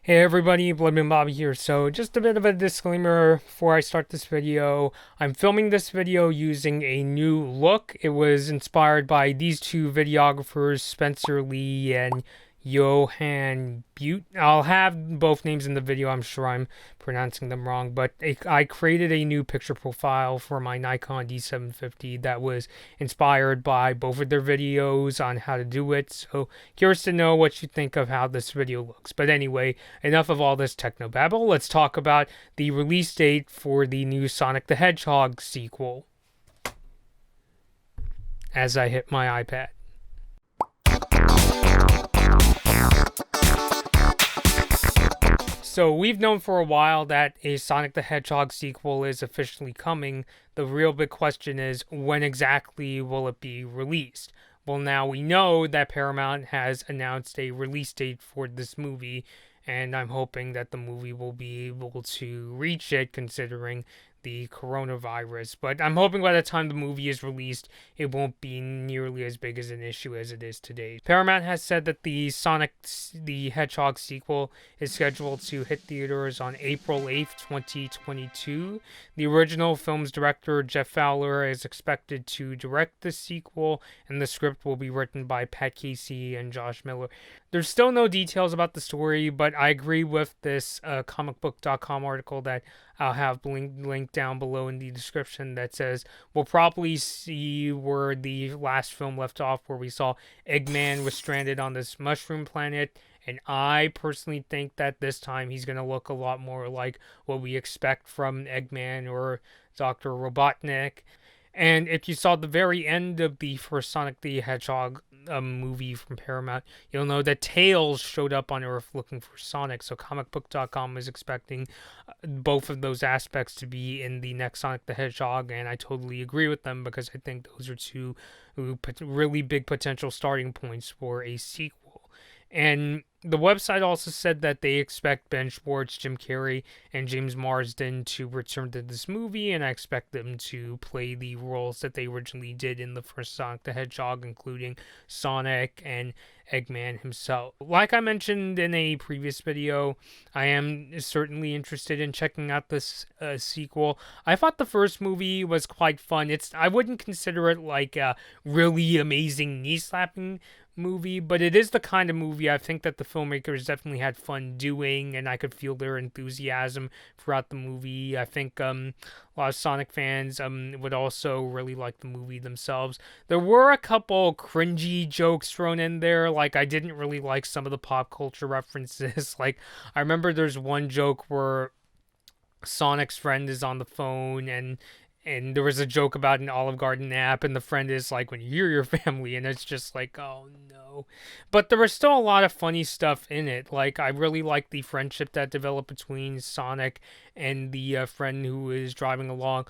Hey everybody, Bloodman Bobby here. So just a bit of a disclaimer before I start this video. I'm filming this video using a new look. It was inspired by these two videographers, Spencer Lee and Johan Butte. I'll have both names in the video. I'm sure I'm pronouncing them wrong, but I created a new picture profile for my Nikon D750 that was inspired by both of their videos on how to do it. So curious to know what you think of how this video looks. But anyway, enough of all this technobabble. Let's talk about the release date for the new Sonic the Hedgehog sequel. As I hit my iPad. So we've known for a while that a Sonic the Hedgehog sequel is officially coming. The real big question is, when exactly will it be released? Well, now we know that Paramount has announced a release date for this movie, and I'm hoping that the movie will be able to reach it considering the coronavirus. But I'm hoping by the time the movie is released, it won't be nearly as big as an issue as it is today. Paramount has said that the Sonic the Hedgehog sequel is scheduled to hit theaters on April 8th, 2022. The original film's director, Jeff Fowler, is expected to direct the sequel, and the script will be written by Pat Casey and Josh Miller. There's still no details about the story, but I agree with this comicbook.com article that I'll have linked down below in the description that says we'll probably see where the last film left off, where we saw Eggman was stranded on this mushroom planet. And I personally think that this time he's going to look a lot more like what we expect from Eggman or Dr. Robotnik. And if you saw the very end of the first Sonic the Hedgehog movie from Paramount, you'll know that Tails showed up on Earth looking for Sonic. So comicbook.com is expecting both of those aspects to be in the next Sonic the Hedgehog, and I totally agree with them because I think those are two really big potential starting points for a sequel. And the website also said that they expect Ben Schwartz, Jim Carrey, and James Marsden to return to this movie, and I expect them to play the roles that they originally did in the first Sonic the Hedgehog, including Sonic and Eggman himself. Like I mentioned in a previous video, I am certainly interested in checking out this sequel. I thought the first movie was quite fun. I wouldn't consider it like a really amazing knee-slapping movie, but it is the kind of movie I think that the filmmakers definitely had fun doing, and I could feel their enthusiasm throughout the movie. I think a lot of Sonic fans would also really like the movie themselves. There were a couple cringy jokes thrown in there, like I didn't really like some of the pop culture references. Like I remember there's one joke where Sonic's friend is on the phone and there was a joke about an Olive Garden app, and the friend is like, when you're your family, and it's just like, oh no. But there was still a lot of funny stuff in it. Like, I really liked the friendship that developed between Sonic and the friend who is driving along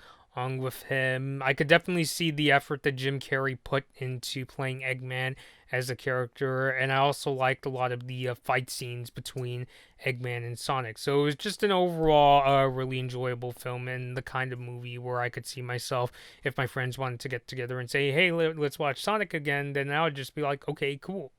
with him. I could definitely see the effort that Jim Carrey put into playing Eggman as a character, and I also liked a lot of the fight scenes between Eggman and Sonic. So it was just an overall really enjoyable film, and the kind of movie where I could see myself, if my friends wanted to get together and say, hey, let's watch Sonic again, then I would just be like, okay, cool.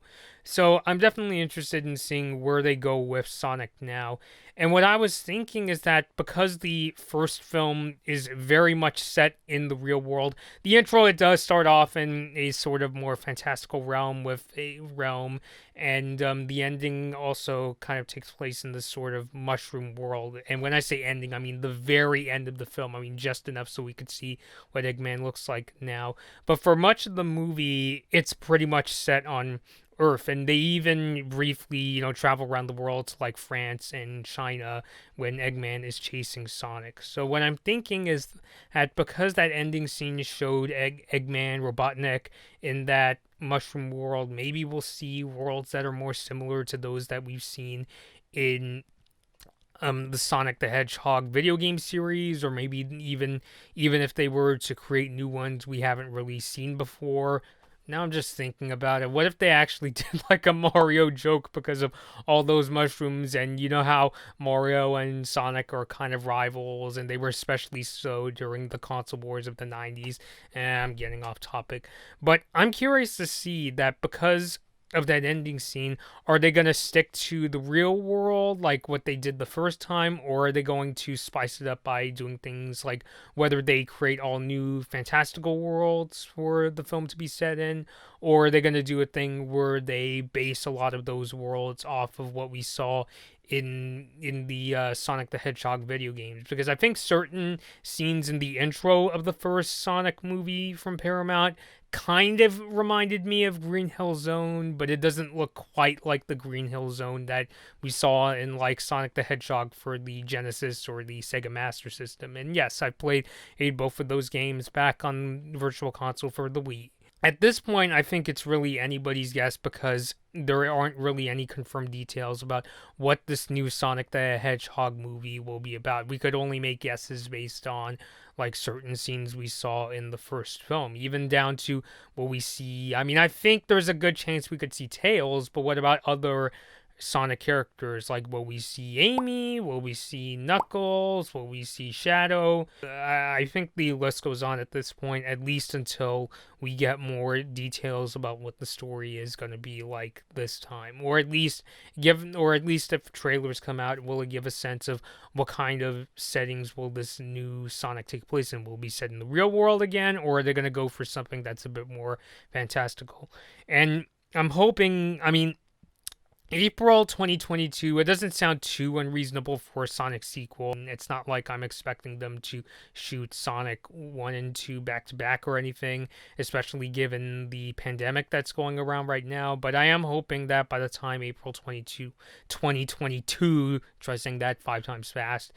So I'm definitely interested in seeing where they go with Sonic now. And what I was thinking is that because the first film is very much set in the real world, the intro, it does start off in a sort of more fantastical realm with a realm, and the ending also kind of takes place in this sort of mushroom world. And when I say ending, I mean the very end of the film. I mean just enough so we could see what Eggman looks like now. But for much of the movie, it's pretty much set on Earth, and they even briefly, travel around the world to like France and China when Eggman is chasing Sonic. So what I'm thinking is that because that ending scene showed Eggman, Robotnik in that mushroom world, maybe we'll see worlds that are more similar to those that we've seen in the Sonic the Hedgehog video game series, or maybe even if they were to create new ones we haven't really seen before. Now I'm just thinking about it. What if they actually did like a Mario joke because of all those mushrooms? And you know how Mario and Sonic are kind of rivals, and they were especially so during the console wars of the 90s. And I'm getting off topic. But I'm curious to see that because that ending scene, are they going to stick to the real world like what they did the first time, or are they going to spice it up by doing things like whether they create all new fantastical worlds for the film to be set in, or are they going to do a thing where they base a lot of those worlds off of what we saw in the Sonic the Hedgehog video games? Because I think certain scenes in the intro of the first Sonic movie from Paramount kind of reminded me of Green Hill Zone, but it doesn't look quite like the Green Hill Zone that we saw in like Sonic the Hedgehog for the Genesis or the Sega Master System. And yes, I played both of those games back on Virtual Console for the Wii. At this point, I think it's really anybody's guess because there aren't really any confirmed details about what this new Sonic the Hedgehog movie will be about. We could only make guesses based on like certain scenes we saw in the first film, even down to what we see. I mean, I think there's a good chance we could see Tails, but what about other Sonic characters? Like, will we see Amy? Will we see Knuckles? Will we see Shadow? I think the list goes on at this point, at least until we get more details about what the story is going to be like this time, or at least if trailers come out, will it give a sense of what kind of settings will this new Sonic take place in? Will it be set in the real world again, or are they going to go for something that's a bit more fantastical? And I'm hoping, I mean, April 2022, it doesn't sound too unreasonable for a Sonic sequel. It's not like I'm expecting them to shoot Sonic 1 and 2 back to back or anything, especially given the pandemic that's going around right now. But I am hoping that by the time April 2022, try saying that 5 times fast,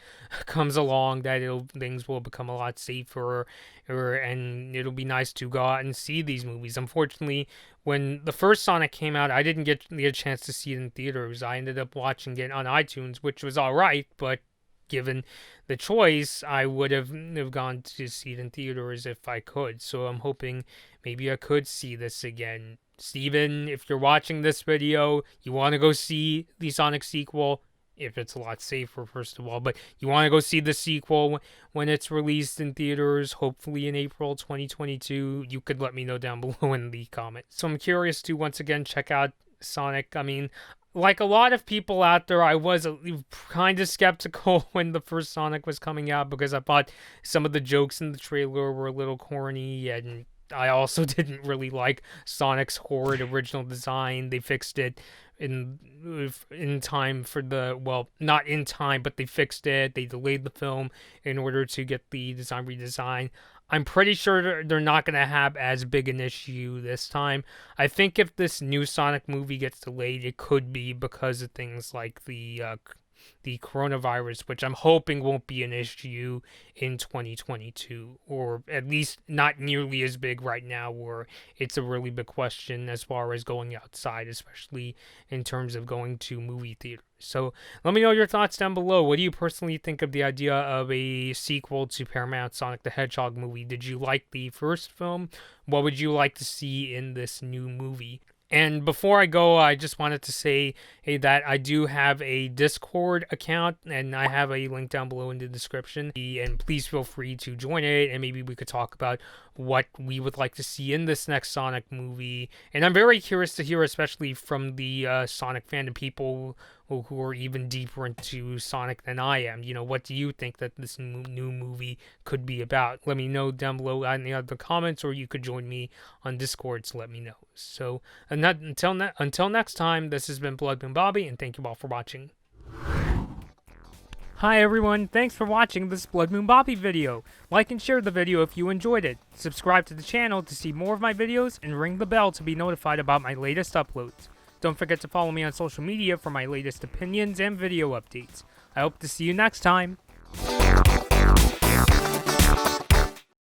comes along, that things will become a lot safer, and it'll be nice to go out and see these movies. Unfortunately, when the first Sonic came out, I didn't get a chance to see it in theaters. I ended up watching it on iTunes, which was alright, but given the choice, I would have gone to see it in theaters if I could. So I'm hoping maybe I could see this again. Steven, if you're watching this video, you want to go see the Sonic sequel, if it's a lot safer, first of all, but you want to go see the sequel when it's released in theaters, hopefully in April 2022, you could let me know down below in the comments. So I'm curious to once again check out Sonic. I mean, like a lot of people out there, I was kind of skeptical when the first Sonic was coming out because I thought some of the jokes in the trailer were a little corny, and I also didn't really like Sonic's horrid original design. They fixed it in time for the, well, not in time, but they fixed it. They delayed the film in order to get the design redesigned. I'm pretty sure they're not going to have as big an issue this time. I think if this new Sonic movie gets delayed, it could be because of things like the coronavirus, which I'm hoping won't be an issue in 2022, or at least not nearly as big right now, where it's a really big question as far as going outside, especially in terms of going to movie theaters. So let me know your thoughts down below. What do you personally think of the idea of a sequel to Paramount Sonic the Hedgehog movie? Did you like the first film? What would you like to see in this new movie? And before I go, I just wanted to say that I do have a Discord account, and I have a link down below in the description. And please feel free to join it, and maybe we could talk about what we would like to see in this next Sonic movie. And I'm very curious to hear, especially from the Sonic fandom, people who are even deeper into Sonic than I am. You know, what do you think that this new movie could be about? Let me know down below in the other comments, or you could join me on Discord to let me know. So until next time, this has been Blood Moon Bobby, and thank you all for watching. Hi everyone, thanks for watching this Blood Moon Bobby video. Like and share the video if you enjoyed it. Subscribe to the channel to see more of my videos, and ring the bell to be notified about my latest uploads. Don't forget to follow me on social media for my latest opinions and video updates. I hope to see you next time.